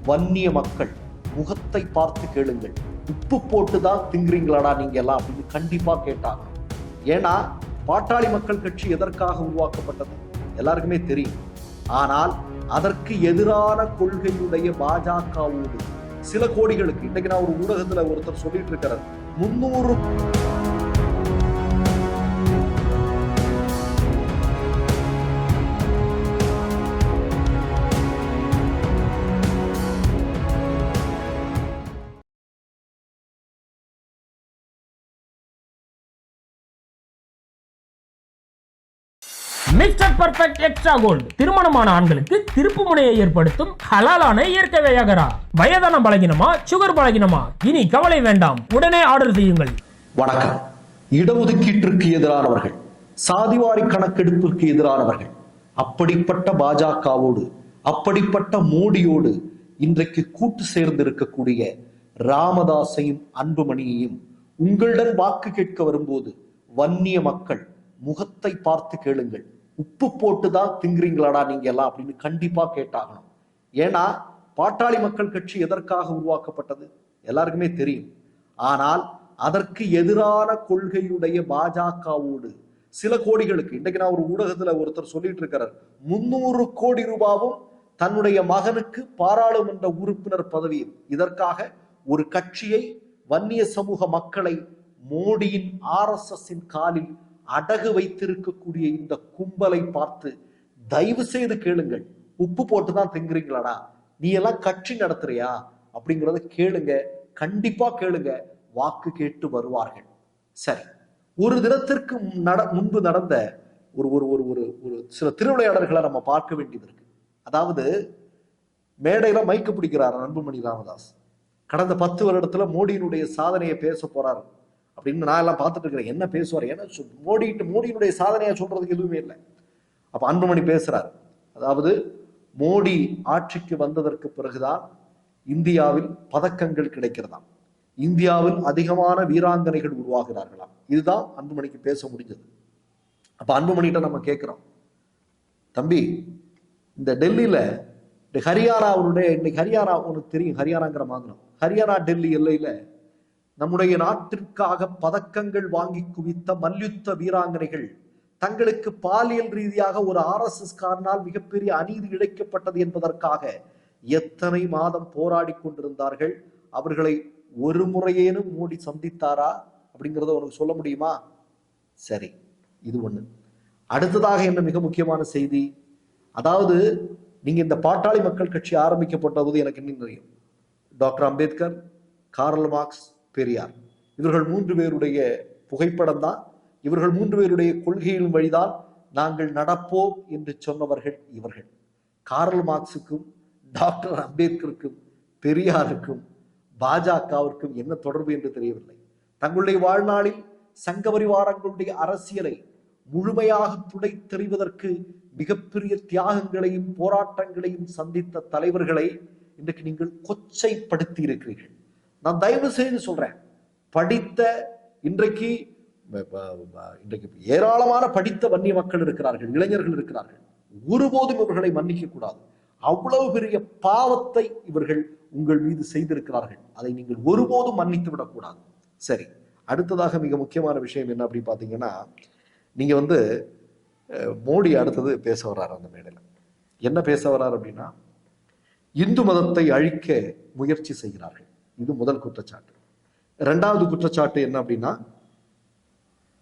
வன்னிய மக்கள் முகத்தை பார்த்து கேளுங்கள், உப்பு போட்டுதான் திங்குறீங்களாடா நீங்க எல்லாம் அப்படின்னு கண்டிப்பா கேட்டாங்க. ஏன்னா பாட்டாளி மக்கள் கட்சி எதற்காக உருவாக்கப்பட்டது எல்லாருக்குமே தெரியும். ஆனால் அதற்கு எதிரான கொள்கையுடைய பாஜகவோடு சில கோடிகளுக்கு, இன்னைக்கு நான் ஒரு ஊடகத்துல ஒருத்தர் சொல்லிட்டு இருக்கிறார், 300 மிஸ்டர் பர்ஃபெக்ட் எக்ஸ்ட்ரா கோல்டு திருமணமான ஆண்களுக்கு திருப்பு முனையை ஏற்படுத்தும் ஹலாலான இயற்கை வியாகரா. வயதான பலகினமா, சுகர் பலகினமா, இனி கவலை வேண்டாம், உடனே ஆர்டர் செய்யுங்கள். வணக்கம். இடஒதுக்கீட்டிற்கு எதிரானவர்கள், சாதிவாரி கணக்கெடுப்பிற்கு எதிரானவர்கள், அப்படிப்பட்ட பாஜகவோடு, அப்படிப்பட்ட மோடியோடு இன்றைக்கு கூட்டு சேர்ந்து இருக்கக்கூடிய ராமதாசையும் அன்புமணியையும் உங்களிடம் வாக்கு கேட்க வரும்போது வன்னிய மக்கள் முகத்தை பார்த்து கேளுங்கள், உப்பு போட்டுதான் திங்குறீங்களாடா நீங்க எல்லாம் அப்படின்னு கண்டிப்பா கேட்டாகணும். ஏன்னா பாட்டாளி மக்கள் கட்சி எதற்காக உருவாக்கப்பட்டது எல்லாருக்குமே தெரியும். ஆனால் அதற்கு எதிரான கொள்கையுடைய பாஜகவோடு சில கோடிகளுக்கு, இன்னைக்கு நான் ஒரு ஊடகத்துல ஒருத்தர் சொல்லிட்டு இருக்கிறார், 300 கோடி ரூபாவும் தன்னுடைய மகனுக்கு பாராளுமன்ற உறுப்பினர் பதவியும், இதற்காக ஒரு கட்சியை, வன்னிய சமூக மக்களை மோடியின் RSS காலில் அடகு வைத்திருக்கக்கூடிய இந்த கும்பலை பார்த்து தயவு செய்து கேளுங்கள், உப்பு போட்டுதான் திங்குறீங்களாடா, நீ எல்லாம் கட்சி நடத்துறியா அப்படிங்கறத கேளுங்க, கண்டிப்பா கேளுங்க, வாக்கு கேட்டு வருவார்கள். சரி, ஒரு தினத்திற்கு முன்பு நடந்த ஒரு ஒரு ஒரு ஒரு ஒரு சில திருவிளையாடல்களை நம்ம பார்க்க வேண்டியது இருக்கு. அதாவது மேடையில மைக்கு பிடிக்கிறார் அன்புமணி ராமதாஸ். கடந்த 10 வருடத்துல மோடியினுடைய சாதனையை பேச போறாரு அப்படின்னு நான் எல்லாம் பார்த்துட்டு இருக்கிறேன். என்ன பேசுவார், ஏன்னா மோடியினுடைய சாதனையா சொல்றதுக்கு எதுவுமே இல்லை. அப்ப அன்புமணி பேசுறார், அதாவது மோடி ஆட்சிக்கு வந்ததற்கு பிறகுதான் இந்தியாவில் பதக்கங்கள் கிடைக்கிறதாம், இந்தியாவில் அதிகமான வீராங்கனைகள் உருவாகிறார்களாம். இதுதான் அன்புமணிக்கு பேச முடிஞ்சது. அப்ப அன்புமணிகிட்ட நம்ம கேட்கிறோம், தம்பி, இந்த டெல்லியில ஹரியானாவுடைய, இன்னைக்கு ஹரியானா உனக்கு தெரியும், ஹரியானாங்கிற மாநிலம், ஹரியானா டெல்லி எல்லையில நம்முடைய நாட்டிற்காக பதக்கங்கள் வாங்கி குவித்த மல்யுத்த வீராங்கனைகள் தங்களுக்கு பாலியல் ரீதியாக ஒரு RSS காரனால் மிகப்பெரிய அநீதி இழைக்கப்பட்டது என்பதற்காக எத்தனை மாதம் போராடி கொண்டிருந்தார்கள். அவர்களை ஒரு முறையேனும் மோடி சந்தித்தாரா அப்படிங்கிறத உனக்கு சொல்ல முடியுமா? சரி, இது ஒண்ணு. அடுத்ததாக என்ன மிக முக்கியமான செய்தி, அதாவது நீங்க இந்த பாட்டாளி மக்கள் கட்சி ஆரம்பிக்கப்பட்டது எனக்கு இன்னும் தெரியும். Doctor Ambedkar, Karl Marx, Periyar, இவர்கள் 3 பேருடைய புகைப்படம் தான், இவர்கள் 3 பேருடைய கொள்கையின் வழிதான் நாங்கள் நடப்போம் என்று சொன்னவர்கள் இவர்கள். கார்ல் மார்க்ஸுக்கும் டாக்டர் அம்பேத்கருக்கும் பெரியாருக்கும் பாஜகவிற்கும் என்ன தொடர்பு என்று தெரியவில்லை. தங்களுடைய வாழ்நாளில் சங்க பரிவாரங்களுடைய அரசியலை முழுமையாக துடை தெரிவதற்கு மிகப்பெரிய தியாகங்களையும் போராட்டங்களையும் சந்தித்த தலைவர்களை இன்றைக்கு நீங்கள் கொச்சைப்படுத்தி இருக்கிறீர்கள். நான் தயவு செய்து சொல்றேன், படித்த இன்றைக்கு ஏராளமான படித்த வன்னிய மக்கள் இருக்கிறார்கள், இளைஞர்கள் இருக்கிறார்கள். ஒருபோதும் இவர்களை மன்னிக்க கூடாது. அவ்வளவு பெரிய பாவத்தை இவர்கள் உங்கள் மீது செய்திருக்கிறார்கள். அதை நீங்கள் ஒருபோதும் மன்னித்து விடக்கூடாது. சரி, அடுத்ததாக மிக முக்கியமான விஷயம் என்ன அப்படி பாத்தீங்கன்னா, நீங்க மோடி அடுத்தது பேச வர்றாரு அந்த மேடையில. என்ன பேச வர்றாரு அப்படின்னா, இந்து மதத்தை அழிக்க முயற்சி செய்கிறார்கள். இது முதல் குற்றச்சாட்டு. 2வது குற்றச்சாட்டு என்ன அப்படின்னா,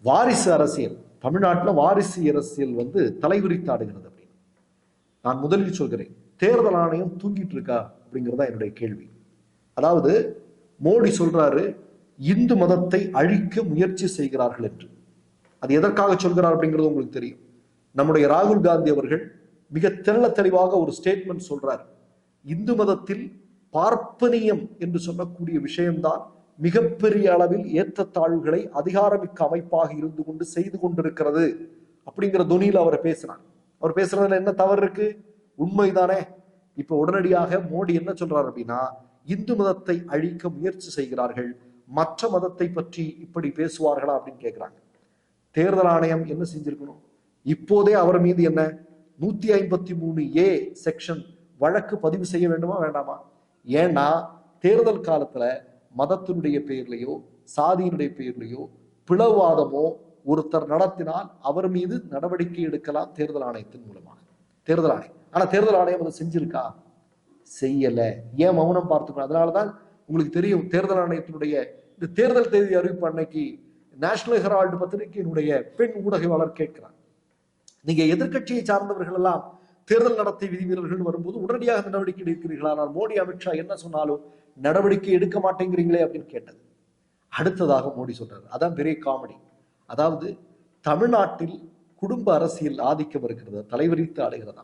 வாரிசு அரசியல், தமிழ்நாட்டில் வாரிசு அரசியல் தலைவிரித்தாடுகிறது அப்படின்னு. நான் முதலில் சொல்கிறேன், தேர்தல் ஆணையம் தூங்கிட்டு இருக்கா அப்படிங்கிறதா என்னுடைய கேள்வி. அதாவது மோடி சொல்றாரு இந்து மதத்தை அழிக்க முயற்சி செய்கிறார்கள் என்று. அது எதற்காக சொல்கிறார் அப்படிங்கிறது உங்களுக்கு தெரியும். நம்முடைய ராகுல் காந்தி அவர்கள் மிக தெள்ள தெளிவாக ஒரு ஸ்டேட்மெண்ட் சொல்றார், இந்து மதத்தில் பார்ப்பனியம் என்று சொல்லக்கூடிய விஷயம்தான் மிகப்பெரிய அளவில் ஏற்றத்தாழ்வுகளை அதிகாரமிக்க அமைப்பாக இருந்து கொண்டு செய்து கொண்டிருக்கிறது அப்படிங்கிற துணியில் அவர் பேசினார். அவர் பேசுறதுல என்ன தவறு இருக்கு? உண்மைதானே. இப்ப உடனடியாக மோடி என்ன சொல்றாரு அப்படின்னா, இந்து மதத்தை அழிக்க முயற்சி செய்கிறார்கள், மற்ற மதத்தை பற்றி இப்படி பேசுவார்களா அப்படின்னு கேட்கிறாங்க. தேர்தல் ஆணையம் என்ன செஞ்சிருக்கணும்? இப்போதே அவர் மீது என்ன 153A செக்ஷன் வழக்கு பதிவு செய்ய வேண்டுமா வேண்டாமா? ஏன்னா தேர்தல் காலத்துல மதத்தினுடைய பெயர்லையோ சாதியினுடைய பெயர்லையோ பிளவாதமோ ஒருத்தர் நடத்தினால் அவர் மீது நடவடிக்கை எடுக்கலாம் தேர்தல் ஆணையத்தின் மூலமாக. தேர்தல் ஆணையம், ஆனா தேர்தல் ஆணையம் அதை செஞ்சிருக்கா? செய்யல. ஏன் மௌனம் பார்த்துக்கணும்? அதனாலதான் உங்களுக்கு தெரியும், தேர்தல் ஆணையத்தினுடைய இந்த தேர்தல் தேதி அறிவிப்பு அன்னைக்கு நேஷனல் ஹெரால்டு பத்திரிகையினுடைய பெண் ஊடகவாளர் கேட்கிறார், நீங்க எதிர்கட்சியை சார்ந்தவர்கள் எல்லாம் தேர்தல் நடத்தை விதிமீறல்கள் வரும்போது உடனடியாக நடவடிக்கை எடுக்கிறீர்களா? ஆனால் மோடி அமித்ஷா என்ன சொன்னாலும் நடவடிக்கை எடுக்க மாட்டேங்கிறீங்களே அப்படின்னு கேட்டது. அடுத்ததாக மோடி சொல்றாரு, அதான் பெரிய காமெடி. அதாவது தமிழ்நாட்டில் குடும்ப அரசியல் ஆதிக்கம் இருக்கிறது, தலைவரித்து ஆடுகிறதா?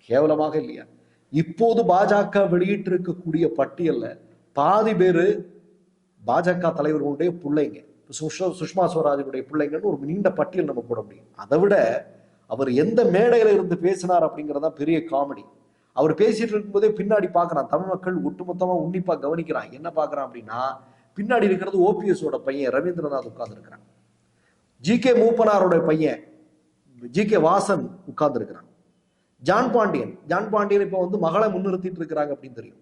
கேவலமாக இல்லையா? இப்போது பாஜக வெளியிட்டிருக்கக்கூடிய பட்டியல்ல பாதி பேரு பாஜக தலைவர்களுடைய பிள்ளைங்க, சுஷ்மா ஸ்வராஜனுடைய பிள்ளைங்கன்னு ஒரு நீண்ட பட்டியல் நம்ம போட முடியும். அதை விட அவர் எந்த மேடையில இருந்து பேசினார் அப்படிங்கிறதா பெரிய காமெடி. அவர் பேசிட்டு இருக்கும்போதே பின்னாடி பாக்குறான், தமிழ் மக்கள் ஒட்டுமொத்தமா உன்னிப்பா கவனிக்கிறான். என்ன பாக்குறான் அப்படின்னா, பின்னாடி இருக்கிறது ஓபிஎஸ் ஓட பையன் ரவீந்திரநாத் உட்கார்ந்து இருக்கிறான், ஜி.கே. மூப்பனாரோட பையன் ஜி.கே. வாசன் உட்கார்ந்து இருக்கிறான், ஜான் பாண்டியன் இப்ப மகளை முன்னிறுத்திட்டு இருக்கிறாங்க அப்படின்னு தெரியும்,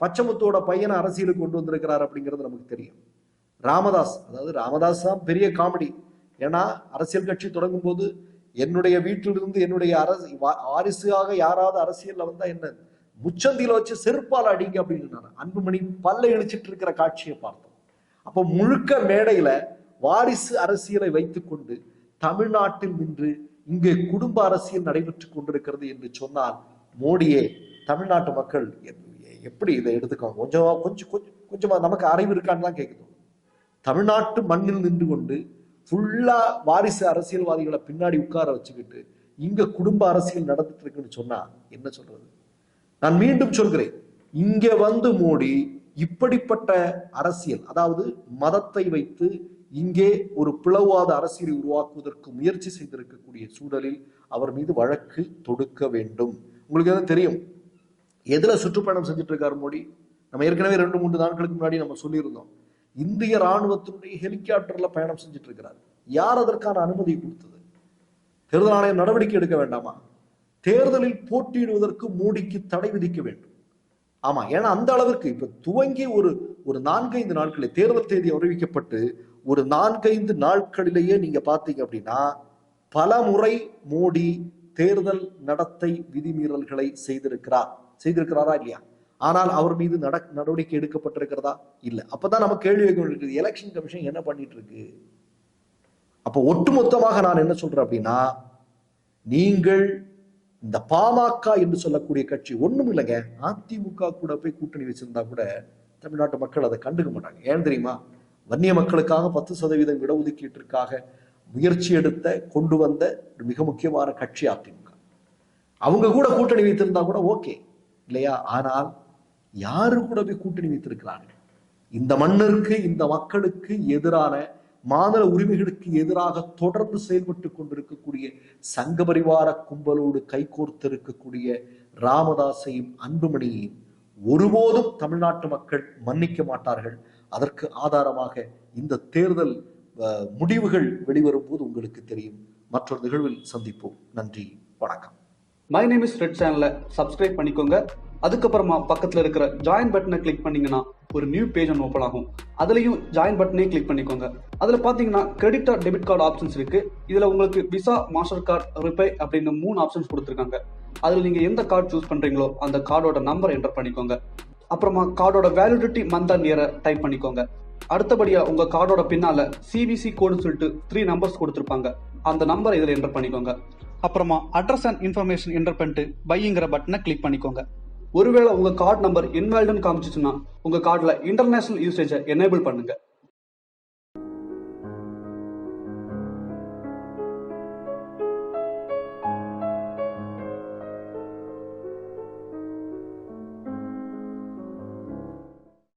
பச்சமுத்தோட பையனை அரசியலுக்கு கொண்டு வந்திருக்கிறார் அப்படிங்கிறது நமக்கு தெரியும். ராமதாஸ் தான் பெரிய காமெடி. ஏன்னா அரசியல் கட்சி தொடங்கும் போது என்னுடைய வீட்டிலிருந்து என்னுடைய வாரிசாக யாராவது அரசியல்ல வந்தா என்ன முச்சந்தியில வச்சு செருப்பால் அடிங்க அப்படின்னு அன்புமணி பல்ல இழிச்சிட்டு இருக்கிற காட்சியை பார்த்தோம். அப்போ முழுக்க மேடையில வாரிசு அரசியலை வைத்துக் கொண்டு தமிழ்நாட்டில் நின்று இங்கே குடும்ப அரசியல் நடைபெற்றுக் கொண்டிருக்கிறது என்று சொன்னால் மோடியே தமிழ்நாட்டு மக்கள் எப்படி இதை எடுத்துக்கோங்க? கொஞ்சமா நமக்கு அறிவு இருக்கான்னு தான் கேட்குது. தமிழ்நாட்டு மண்ணில் நின்று கொண்டு ஃபுல்லா வாரிசு அரசியல்வாதிகளை பின்னாடி உட்கார வச்சுக்கிட்டு இங்க குடும்ப அரசியல் நடந்துட்டு இருக்குன்னு சொன்னா என்ன சொல்றது? நான் மீண்டும் சொல்கிறேன், இங்க மோடி இப்படிப்பட்ட அரசியல், அதாவது மதத்தை வைத்து இங்கே ஒரு பிளவாத அரசியலை உருவாக்குவதற்கு முயற்சி செய்திருக்கக்கூடிய சூழலில் அவர் மீது வழக்கு தொடுக்க வேண்டும். உங்களுக்கு எதாவது தெரியும் எதுல சுற்றுப்பயணம் செஞ்சுட்டு இருக்காரு மோடி? நம்ம ஏற்கனவே 2-3 நாட்களுக்கு முன்னாடி நம்ம சொல்லியிருந்தோம், இந்திய ராணுவத்தினுடைய ஹெலிகாப்டர்ல பயணம் செஞ்சுட்டு இருக்கிறார். யார் அதற்கான அனுமதி கொடுத்தது? தேர்தல் ஆணையம் நடவடிக்கை எடுக்க வேண்டாமா? தேர்தலில் போட்டியிடுவதற்கு மோடிக்கு தடை விதிக்க வேண்டும். ஆமா, ஏன்னா அந்த அளவிற்கு இப்ப துவங்கி ஒரு 4-5 நாட்களே தேர்தல் தேதி அறிவிக்கப்பட்டு ஒரு 4-5 நாட்களிலேயே நீங்க பாத்தீங்க அப்படின்னா பல முறை மோடி தேர்தல் நடத்தை விதிமீறல்களை செய்திருக்கிறாரா இல்லையா? ஆனால் அவர் மீது நடவடிக்கை எடுக்கப்பட்டிருக்கிறதா? இல்ல. அப்பதான் நம்ம கேள்வி வைக்க வேண்டியிருக்கு, எலெக்ஷன் கமிஷன் என்ன பண்ணிட்டு இருக்கு? அப்ப ஒட்டுமொத்தமாக நான் என்ன சொல்றேன் அப்படின்னா, நீங்கள் இந்த பாமக என்று சொல்லக்கூடிய கட்சி ஒண்ணும் இல்லைங்க, அதிமுக கூட போய் கூட்டணி வச்சிருந்தா கூட தமிழ்நாட்டு மக்கள் அதை கண்டுக்க மாட்டாங்க. ஏன் தெரியுமா? வன்னிய மக்களுக்காக 10% இடஒதுக்கீட்டிற்காக முயற்சி எடுத்த கொண்டு வந்த ஒரு மிக முக்கியமான கட்சி அதிமுக. அவங்க கூட கூட்டணி வைத்திருந்தா கூட ஓகே இல்லையா? ஆனால் யாரு கூட போய் கூட்டணி வைத்திருக்கிறார்கள்? இந்த மண்ணிற்கு இந்த மக்களுக்கு எதிரான மாநில உரிமைகளுக்கு எதிராக தொடர்ந்து செயல்பட்டு கொண்டிருக்கக்கூடிய சங்க பரிவார கும்பலோடு கைகோர்த்திருக்கக்கூடிய ராமதாஸையும் அன்புமணியையும் ஒருபோதும் தமிழ்நாட்டு மக்கள் மன்னிக்க மாட்டார்கள். அதற்கு ஆதாரமாக இந்த தேர்தல் முடிவுகள் வெளிவரும் போது உங்களுக்கு தெரியும். மற்றொரு நிகழ்வில் சந்திப்போம். நன்றி, வணக்கம். மை நேம் இஸ் ரெட் சேனலை சப்ஸ்கிரைப் பண்ணிக்கோங்க. அதுக்கப்புறமா பக்கத்தில் இருக்கிற ஜாயின் பட்டனை கிளிக் பண்ணீங்கன்னா ஒரு நியூ பேஜ் ஒன்று ஓப்பன் ஆகும். அதுலயும் ஜாயின் பட்டனே கிளிக் பண்ணிக்கோங்க. அதுல பாத்தீங்கன்னா credit R debit card options இருக்கு. இதுல உங்களுக்கு விசா, மாஸ்டர் கார்டு, ரிப்பே அப்படின்னு 3 ஆப்ஷன்ஸ் கொடுத்துருக்காங்க. அதுல நீங்க எந்த கார்டு சூஸ் பண்றீங்களோ அந்த கார்டோட நம்பர் என்டர் பண்ணிக்கோங்க. அப்புறமா கார்டோட வேலிடிட்டி மந்த் அண்ட் இயரை டைப் பண்ணிக்கோங்க. அடுத்தபடியா உங்க கார்டோட பின்னால சிவிசி கோடுன்னு சொல்லிட்டு 3 நம்பர்ஸ் கொடுத்துருப்பாங்க. அந்த நம்பர் இதுல என்டர் பண்ணிக்கோங்க. அப்புறமா அட்ரஸ் அண்ட் இன்ஃபர்மேஷன் என்டர் பண்ணிட்டு பைங்கிற பட்டனை கிளிக் பண்ணிக்கோங்க. ஒருவேளை உங்க கார்டு நம்பர் இன்வாலிட்னு காமிச்சிச்சுன்னா உங்க கார்டுல இன்டர்நேஷனல் யூசேஜை எனேபிள் பண்ணுங்க.